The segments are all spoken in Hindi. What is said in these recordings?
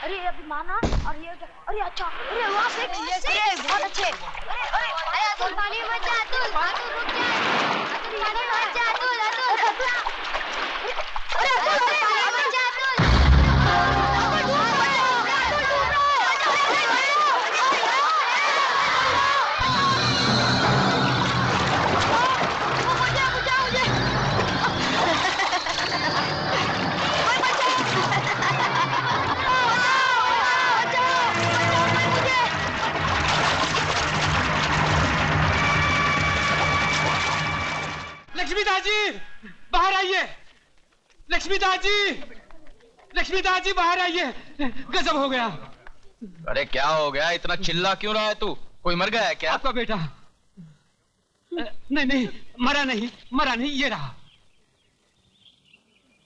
अरे अभी माना और ये क्या? अरे अच्छा, अरे वहाँ से बहुत अच्छे। अरे अतुल पानी मत जा, अतुल रुक जा, अतुल पानी मत जा, अतुल अरे अतुल पानी मत जा, लक्ष्मीदास जी बाहर आइए। लक्ष्मीदास जी, लक्ष्मीदास जी बाहर आइए। गजब हो गया। अरे क्या हो गया, इतना चिल्ला क्यों रहा है तू? कोई मर गया है क्या? आपका बेटा? नहीं नहीं, मरा नहीं, ये रहा।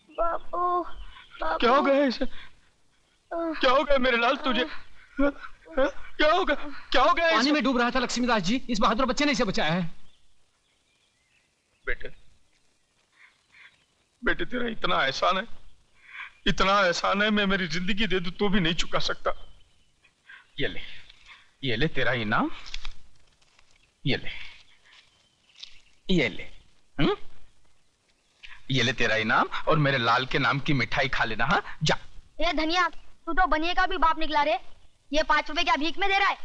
बापू, क्या हो गया इसे? क्या हो गया मेरे लाल तुझे? क्या हो गया पानी में डूब रहा था लक्ष्मीदास जी, इस बहादुर बच्चे ने इसे बचाया है। बेटे तेरा इतना एहसान है, मैं मेरी जिंदगी दे दूं तो भी नहीं चुका सकता। ये ले तेरा इनाम, ये ले तेरा इनाम और मेरे लाल के नाम की मिठाई खा लेना। हाँ जा। ये धनिया, तू तो बनिए का भी बाप निकला रे। ये 5 रुपए क्या भीख में दे रहा है?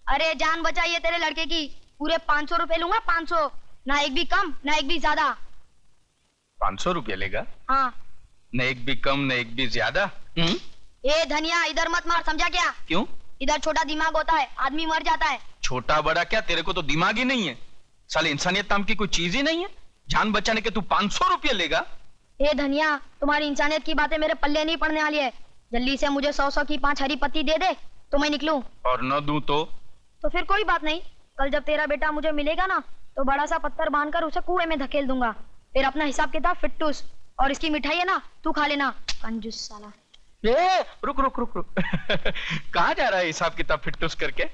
अरे जान बचाइए तेरे लड़के की, पूरे 500 रुपए लूंगा, 500, ना एक भी कम ना एक भी ज्यादा। 500 रुपया लेगा? हाँ। न एक भी कम न एक भी ज्यादा। ए धनिया, इधर मत मार, समझा क्या? क्यों? इधर छोटा दिमाग होता है, आदमी मर जाता है। छोटा बड़ा क्या, तेरे को तो दिमाग ही नहीं है। साले इंसानियत नाम की कोई चीज ही नहीं है। जान बचाने के तू 500 रुपया लेगा? ए धनिया, तुम्हारी इंसानियत की बातें मेरे पल्ले नहीं पड़ने वाली है। जल्दी से मुझे 100 की 5 हरी पत्ती दे दे तो मैं निकलूं। और न दूं तो फिर कोई बात नहीं, कल जब तेरा बेटा मुझे मिलेगा ना, तो बड़ा सा पत्थर बांधकर उसे कुएं में धकेल दूंगा। फिर अपना हिसाब किताब फिट्टूस। और इसकी मिठाई है ना, तू खा लेना, कंजूस साला। रुक कहाँ जा रहा है हिसाब किताब फिट्टूस करके?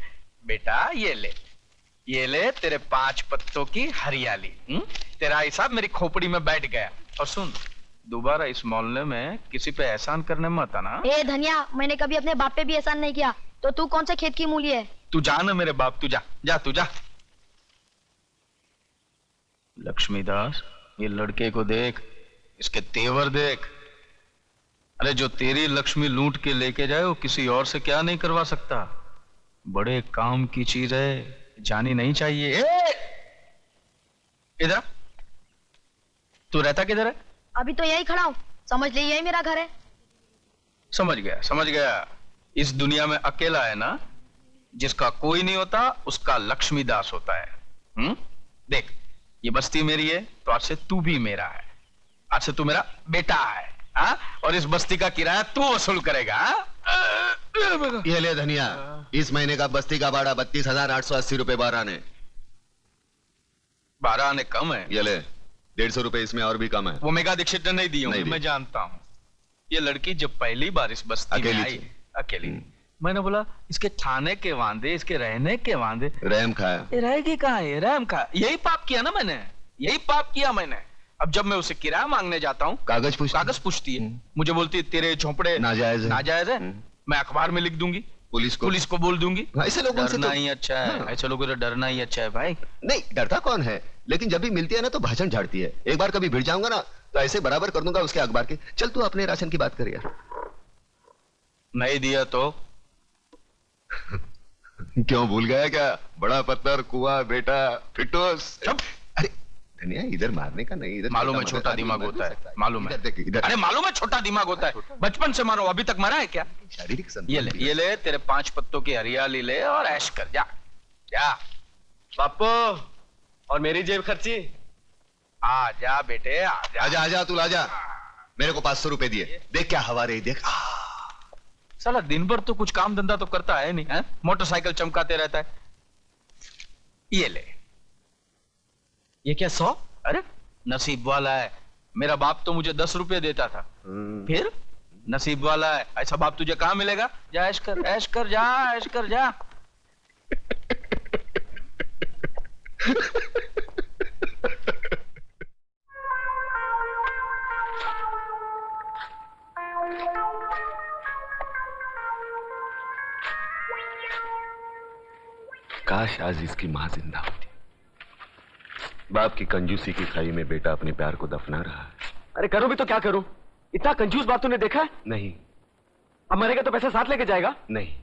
बेटा ये ले तेरे 5 पत्तों की हरियाली। तेरा हिसाब मेरी खोपड़ी में बैठ गया। और सुन, दोबारा इस मोहल्ले में किसी पे एहसान करने मत आना। ए धनिया, मैंने कभी अपने बाप पे भी एहसान नहीं किया, तो तू कौन से खेत की मूली है? तू जा ना मेरे बाप, तू जा। लक्ष्मीदास, ये लड़के को देख, इसके तेवर देख। अरे जो तेरी लक्ष्मी लूट के लेके जाए वो किसी और से क्या नहीं करवा सकता। बड़े काम की चीज है, जानी नहीं चाहिए। इधर तू रहता किधर है? अभी तो यही खड़ा हूँ, समझ ले यही मेरा घर है। समझ गया। इस दुनिया में अकेला है ना, जिसका कोई नहीं होता उसका लक्ष्मीदास होता है। देख, ये बस्ती मेरी है तो आज से तू भी मेरा है। आज से तू मेरा बेटा है। और इस बस्ती का किराया तू वसूल करेगा। ये ले धनिया, इस महीने का बस्ती का भाड़ा 32,880 रुपए 12 आने। 12 आने कम है। ये ले 150 रुपए इसमें और भी कम है। वो मेगा दीक्षित ने नहीं दी होंगी, मैं जानता हूँ। ये लड़की जब पहली बार इस बस्ती में आई अकेली, मैंने बोला इसके खाने के वांदे, इसके रहने के वांदे। रहम खाया। रहेगी कहाँ है? रहम खाया। यही पाप किया ना मैंने। अब जब मैं उसे किराया मांगने जाता हूँ, कागज पूछती है। मुझे बोलती है तेरे झोंपड़े नाजायज है। मैं अखबार में लिख दूंगी, पुलिस को बोल दूंगी। ऐसे लोगों से डरना ही अच्छा है। ऐसे लोगों से डरना ही अच्छा है भाई। नहीं, डरता कौन है, लेकिन जब भी मिलती है ना तो भाषण झाड़ती है। एक बार कभी भिड़ जाऊंगा ना तो ऐसे बराबर कर दूंगा उसके अखबार के। चल तू अपने राशन की बात कर यार। नहीं दिया तो क्यों भूल गया क्या? बड़ा पत्थर, कुआं, बेटा, फिटोस। अरे धनिया, इधर मारने का नहीं, इधर मालूम है छोटा दिमाग होता है, मालूम है। इधर। अरे मालूम है छोटा दिमाग होता है, बचपन से मारो, अभी तक मरा है क्या? शारीरिक ये ले तेरे 5 पत्तों की हरियाली ले और ऐश कर। जा पापो, और मेरी जेब खर्ची। आ जा बेटे, आजा तू आजा। मेरे को 500 रुपए दिए। देख क्या हवा रही, देख। साला दिन भर तो कुछ काम धंधा तो करता है नहीं है? मोटरसाइकिल चमकाते रहता है। ये ले। ये क्या 100? अरे नसीब वाला है, मेरा बाप तो मुझे 10 रुपए देता था। फिर नसीब वाला है, ऐसा बाप तुझे कहां मिलेगा? जा ऐश कर जा। काश आज इसकी माँ जिंदा होती। बाप की कंजूसी की खाई में बेटा अपने प्यार को दफना रहा है। अरे करूं भी तो क्या करूं? इतना कंजूस बाप तूने देखा है? नहीं अब मरेगा तो पैसा साथ लेके जाएगा? नहीं।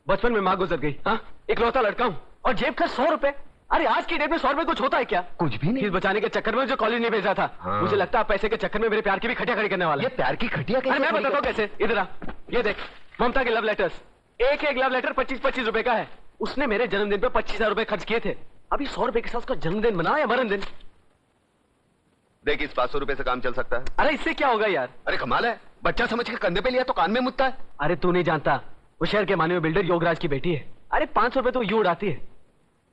बचपन में माँ गुजर गई, हाँ, इकलौता लड़का हूं और जेब खर्च 100 रुपए। अरे आज की डेट में 100 रुपए कुछ होता है क्या? कुछ भी नहीं। फीस बचाने के चक्कर में जो कॉलेज नहीं भेजा था, हाँ। मुझे लगता है पैसे के चक्कर में मेरे प्यार की भी खटिया खड़ी करने वाला ये है। प्यार की खटिया अरे कैसे मैं खड़ी बताता हूँ कर- कैसे। इधर आ, ये देख ममता के लव लेटर्स। एक एक लव लेटर 25-25 रुपए का है। उसने मेरे जन्मदिन पे 25,000 रुपए खर्च किए थे। अभी 100 रुपए के साथ उसका जन्मदिन मना या मरण दिन? देख इस 500 रुपए से काम चल सकता है। अरे इससे क्या होगा यार? अरे कमाल है, बच्चा समझ के कंधे पे लिया तो कान में मुतता है। अरे तू नहीं जानता, वो शहर के माने हुए बिल्डर योगराज की बेटी है। अरे 500 रुपए तो यूं उड़ाती है।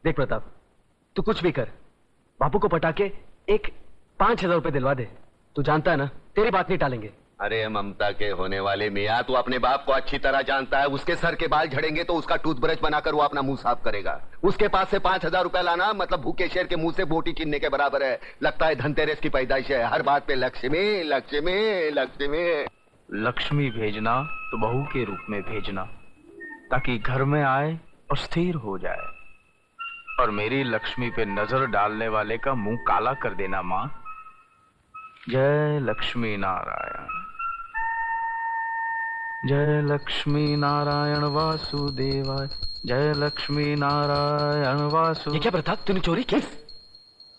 देख प्रताप, तू कुछ भी कर, बापू को पटा के एक 5,000 रुपए दिलवा दे। तू जानता है ना, तेरी बात नहीं टालेंगे। अरे ममता के होने वाले मियाँ, तू अपने बाप को अच्छी तरह जानता है। उसके सर के बाल झड़ेंगे तो उसका टूथब्रश बनाकर वो अपना मुंह साफ करेगा। उसके पास से 5,000 रुपए लाना मतलब भूखे शेर के मुंह से बोटी छीनने के बराबर है। लगता है धनतेरस की पैदाइश है। हर बात पे लक्ष्मी लक्ष्मी लक्ष्मी। लक्ष्मी भेजना तो बहू के रूप में भेजना, ताकि घर में आए और स्थिर हो जाए। और मेरी लक्ष्मी पे नजर डालने वाले का मुंह काला कर देना माँ। जय लक्ष्मी नारायण, जय लक्ष्मी नारायण वासुदेवाय, जय लक्ष्मी नारायण वासु। ये क्या प्रताप, तूने चोरी की?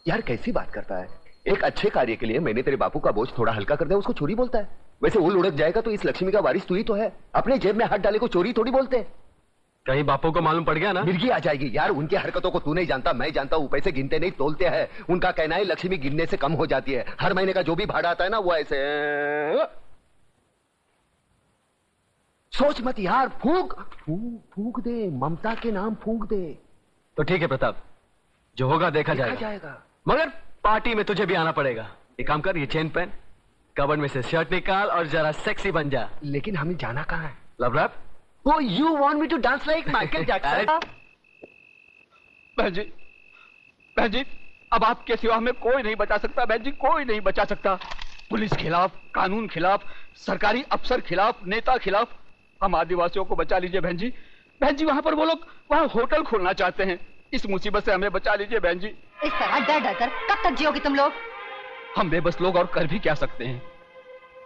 यार कैसी बात करता है। एक अच्छे कार्य के लिए मैंने तेरे बापू का बोझ थोड़ा हल्का कर दिया, उसको चोरी बोलता है? वैसे वो लुढ़क जाएगा तो इस लक्ष्मी का वारिस तू ही तो है। अपने जेब में हाथ डाले को चोरी थोड़ी बोलते। कहीं बापू को मालूम पड़ गया ना? मिर्गी आ जाएगी यार। उनकी हरकतों को तू नहीं जानता, मैं जानता हूँ। पैसे गिनते नहीं तोलते हैं। उनका कहना है लक्ष्मी गिनने से कम हो जाती है। हर महीने का जो भी भाड़ा आता है ना वो ऐसे। सोच मत यार, फूंक फूंक फूंक दे, ममता के नाम फूंक दे। तो ठीक है प्रताप, जो होगा देखा जाएगा। मगर पार्टी में तुझे भी आना पड़ेगा। एक काम कर, ये चेन पहन, कबर्ड में से शर्ट निकाल और जरा सेक्सी बन जा। लेकिन हमें जाना कहाँ है? Love rap? Oh, you want me to dance like Michael Jackson? बहन जी, अब आपके सिवा हमें कोई नहीं बचा सकता। बहन जी, कोई नहीं बचा सकता। पुलिस खिलाफ, कानून खिलाफ, सरकारी अफसर खिलाफ, नेता खिलाफ। हम आदिवासियों को बचा लीजिए बहन जी। बहन जी, वहां पर वो लोग वहां होटल खोलना चाहते हैं। इस मुसीबत से हमें बचा लीजिए बहन जी। इस तरह डर डर कर कब तक जियोगे तुम लोग? हम बेबस लोग और कर भी क्या सकते हैं?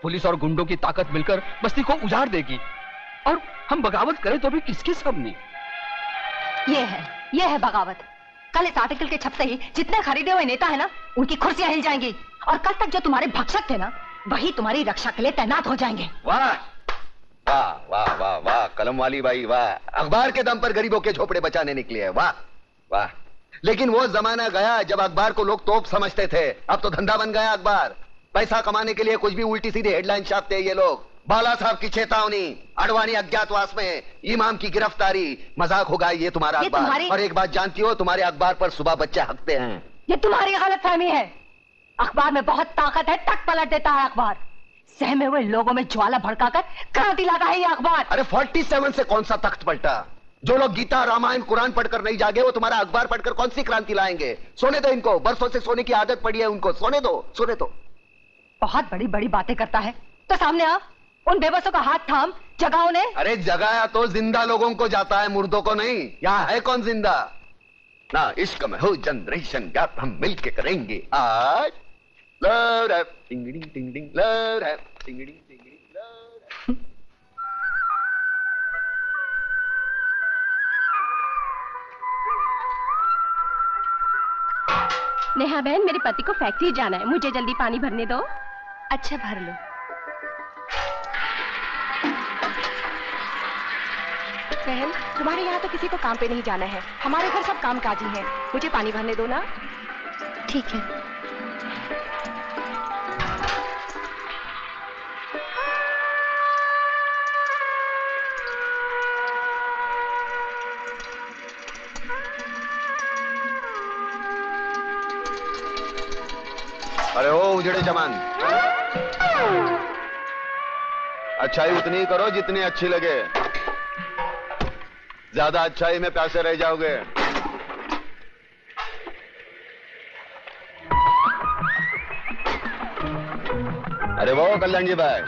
पुलिस और गुंडों की ताकत मिलकर बस्ती को उजाड़ देगी, और हम बगावत करें तो भी किसके सामने? ये है बगावत। कल इस आर्टिकल के छपते ही जितने खरीदे हुए नेता है ना, उनकी कुर्सियां हिल जाएंगी। और कल तक जो तुम्हारे भक्षक थे ना, वही तुम्हारी रक्षा के लिए तैनात हो जाएंगे। वाह वाह वाह वाह वाह, कलम वाली बाई वाह। अखबार के दम पर गरीबों के झोपड़े बचाने निकली है। वाह वाह। लेकिन वो जमाना गया जब अखबार को लोग तोप समझते थे। अब तो धंधा बन गया अखबार। पैसा कमाने के लिए कुछ भी उल्टी सीधी हेडलाइन छापते हैं ये लोग। बाला साहब की चेतावनी, अडवाणी अज्ञातवास में, इमाम की गिरफ्तारी। मजाक होगा ये तुम्हारा अखबार। और एक बात जानती हो, तुम्हारे अखबार पर सुबह बच्चे हकते हैं। ये तुम्हारी गलतफहमी है। अखबार में बहुत ताकत है, टक पलट देता है अखबार। सहमे हुए लोगों में ज्वाला भड़काकर क्रांति लाता है ये अखबार। अरे 47 से कौन सा तख्त पलटा? जो लोग गीता, रामायण, कुरान पढ़कर नहीं जागे, वो तुम्हारा अखबार पढ़कर कौन सी क्रांति लाएंगे? सोने दो इनको, बरसों से सोने की आदत पड़ी है उनको। सोने दो, सोने दो। बहुत बड़ी बड़ी बातें करता है तो सामने आ, उन बेबसों का हाथ थाम, जगाओ ने। अरे जगाया तो जिंदा लोगों को जाता है, मुर्दों को नहीं। यहाँ है कौन जिंदा? ना इश्क में हो जनरेशन गैप, हम मिलके करेंगे आज। लव रैप टिंगड़ी टिंगड़ी, लव रैप टिंगड़ी टिंगड़ी, लव रैप। नेहा बहन, मेरे पति को फैक्ट्री जाना है, मुझे जल्दी पानी भरने दो। अच्छा भर लो। बहन, तुम्हारे यहाँ तो किसी को काम पे नहीं जाना है, हमारे घर सब कामकाजी हैं, मुझे पानी भरने दो ना। ठीक है। अरे ओ उजड़े जमान, अच्छाई उतनी ही करो जितनी अच्छी लगे। ज्यादा अच्छाई में प्यासे रह जाओगे। अरे वो कल्याण जी भाई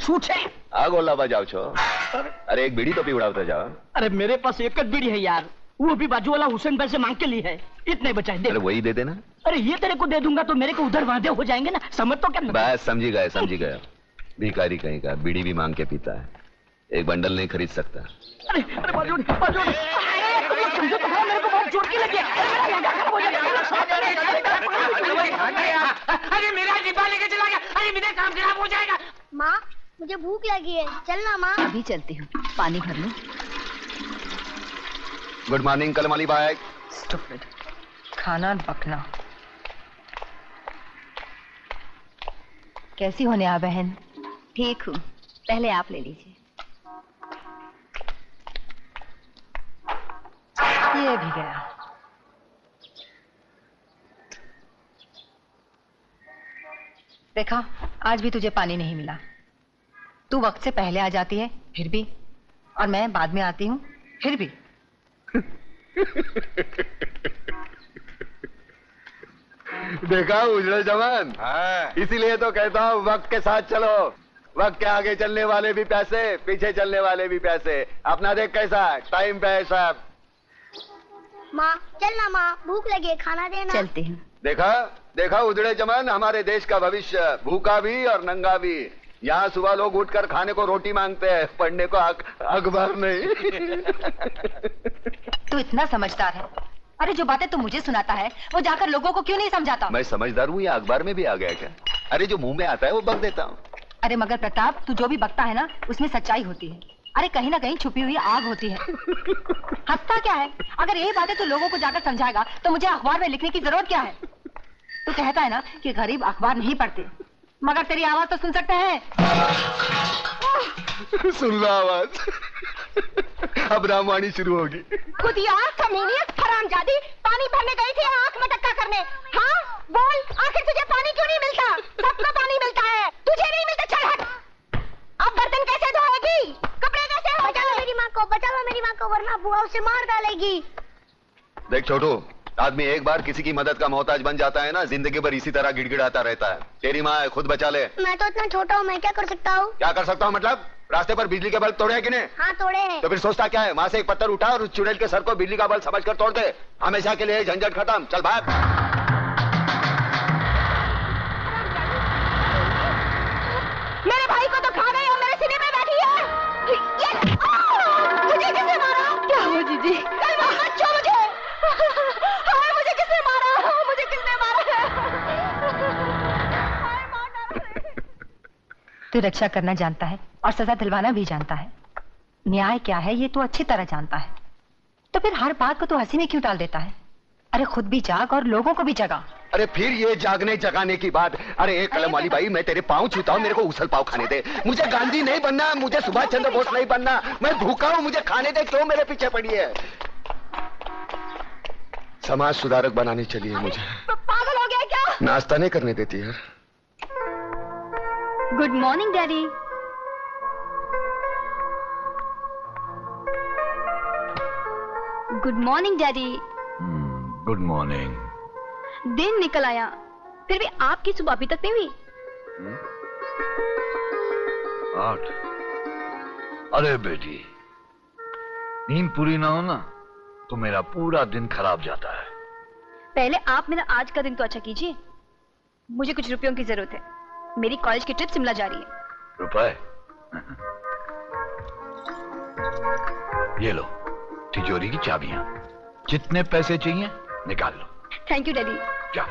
શું છે? आ गोला बजाओ छो। अरे एक बीड़ी तो पी उड़ावते जाओ। अरे मेरे पास एक જ बीड़ी है यार। वो भी बाजू वाला हुसैन भाई से मांग के लिए है, इतने बचाए दे। अरे वही दे देना। अरे ये तेरे को दे दूंगा तो मेरे को उधर वादे हो जाएंगे ना, समझ तो क्या? बस समझी गए समझी गए। भिखारी कहीं का, बीड़ी भी मांग के पीता है, एक बंडल नहीं खरीद सकता। अरे अरे बाजू बाजू, समझो तो मेरे को बहुत चोट की लगी है। अरे मेरा डिब्बा लेके चला गया, अरे मेरा काम खराब हो जाएगा। माँ मुझे भूख लगी है, चलना माँ। अभी चलती हूँ, पानी भर लूं। गुड मॉर्निंग कलमाली बाई। स्टूपिड, खाना बकना। कैसी हो नेहा बहन? ठीक हूँ, पहले आप ले लीजिए। ये भी गया। देखा, आज भी तुझे पानी नहीं मिला। तू वक्त से पहले आ जाती है फिर भी, और मैं बाद में आती हूँ फिर भी। देखा उजड़े जवान? इसीलिए तो कहता हूँ वक्त के साथ चलो। वक्त के आगे चलने वाले भी पैसे, पीछे चलने वाले भी पैसे। अपना देख कैसा टाइम पे है सब। माँ चलना माँ, भूख लगी है, खाना देना। चलती हूँ। देखा देखा उजड़े जवान, हमारे देश का भविष्य भूखा भी और नंगा भी। यहाँ सुबह लोग उठकर खाने को रोटी मांगते हैं, पढ़ने को अखबार नहीं। तू इतना समझदार है, अरे जो बातें तू मुझे सुनाता है वो जाकर लोगों को क्यों नहीं समझाता? मैं समझदार हूँ या अखबार में भी आ गया क्या? अरे जो मुंह में आता है वो बक देता हूँ। अरे मगर प्रताप, तू जो भी बकता है ना उसमें सच्चाई होती है। अरे कहीं ना कहीं छुपी हुई आग होती है। हंसता क्या है? अगर यही बातें तू लोगों को जाकर समझाएगा तो मुझे अखबार में लिखने की जरूरत क्या है? तू कहता है ना कि गरीब अखबार नहीं पढ़ते, मगर तेरी आवाज तो सुन सकते हैं। सुन लो आवाज। अब रामवाणी शुरू होगी। खुद यार कमीनी हरामजादी, पानी भरने गई थी आंख में टक्का करने। हाँ बोल, आखिर तुझे पानी क्यों नहीं मिलता? सबको पानी मिलता है, तुझे नहीं मिलता। चल हट। अब बर्तन कैसे धोएगी? कपड़े कैसे हो? बचा लो मेरी माँ को, बचा लो मेरी माँ को, वरना बुआ उसे मार डालेगी। देख छोटू, आदमी एक बार किसी की मदद का मोहताज बन जाता है ना, जिंदगी भर इसी तरह गिड़गिड़ाता रहता है। तेरी माँ है, खुद बचा ले। मैं तो इतना छोटा हूँ, मैं क्या कर सकता हूँ? क्या कर सकता हूँ मतलब? रास्ते पर बिजली के बल्ब तोड़े हैं कि नहीं? हाँ तोड़े हैं। तो फिर सोचता क्या है? वहां से एक पत्थर उठा और उस चुड़ैल के सर को बिजली का बल्ब समझकर तोड़ दे। हमेशा के लिए झंझट खत्म। चल भाग। मेरे भाई को तो खा गई और मेरे सीने में बैठी है। ये मुझे किसने मारा? क्या हुआ जीजी? कल मत छोड़ मुझे। हाय मुझे किसने मारा? मुझे किसने मारा है? तू रक्षा करना जानता है और सजा दिलवाना भी जानता है। न्याय क्या है ये तू अच्छी तरह जानता है, तो फिर हर बात को तू हंसी में क्यों टाल देता है? अरे खुद भी जाग और लोगों को भी जगा। अरे फिर ये जागने जगाने की बात। अरे एक कलम वाली भाई, मैं तेरे पाँव छूता हूँ, मेरे को उछल पाव खाने दे। मुझे गांधी नहीं बनना, मुझे सुभाष चंद्र बोस नहीं बनना। मैं भूखा हूँ, मुझे खाने दे। क्यों मेरे पीछे पड़ी है? समाज सुधारक बनाने चली है मुझे। पागल हो गया क्या? नाश्ता नहीं करने देती यार। Good morning daddy. Good morning daddy. Good morning. दिन निकल आया, फिर भी आपकी सुबह अभी तक नहीं हुई। 8। अरे बेटी, नींद पूरी ना हो ना तो मेरा पूरा दिन खराब जाता है। पहले आप मेरा आज का दिन तो अच्छा कीजिए। मुझे कुछ रुपयों की जरूरत है, मेरी कॉलेज की ट्रिप शिमला जा रही है। रुपए? ये लो तिजोरी की चाबियां, जितने पैसे चाहिए निकाल लो। Thank you daddy. जा।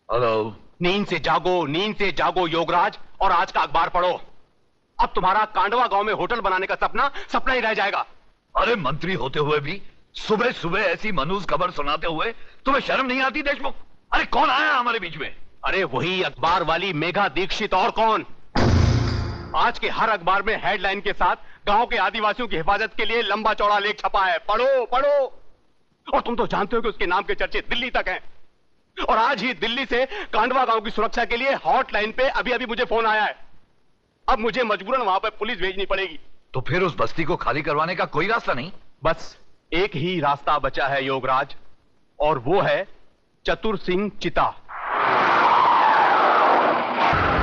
हेलो। नींद से जागो योगराज, और आज का अखबार पढ़ो। अब तुम्हारा कांडवा गांव में होटल बनाने का सपना ही रह जाएगा। अरे मंत्री होते हुए भी सुबह सुबह ऐसी मनूज खबर सुनाते हुए तुम्हें शर्म नहीं आती देशमुख? अरे कौन आया हमारे बीच में? अरे वही अखबार वाली मेघा दीक्षित, और कौन। आज के हर अखबार में हेडलाइन के साथ गांव के आदिवासियों की हिफाजत के लिए लंबा चौड़ा लेख छपा है। पढ़ो पढ़ो। और तुम तो जानते हो कि उसके नाम के चर्चे दिल्ली तक हैं। और आज ही दिल्ली से कांडवा गांव की सुरक्षा के लिए हॉटलाइन पे अभी अभी मुझे फोन आया है। अब मुझे मजबूरन वहां पर पुलिस भेजनी पड़ेगी। तो फिर उस बस्ती को खाली करवाने का कोई रास्ता नहीं? बस एक ही रास्ता बचा है योगराज, और वो है चतुर सिंह चिता।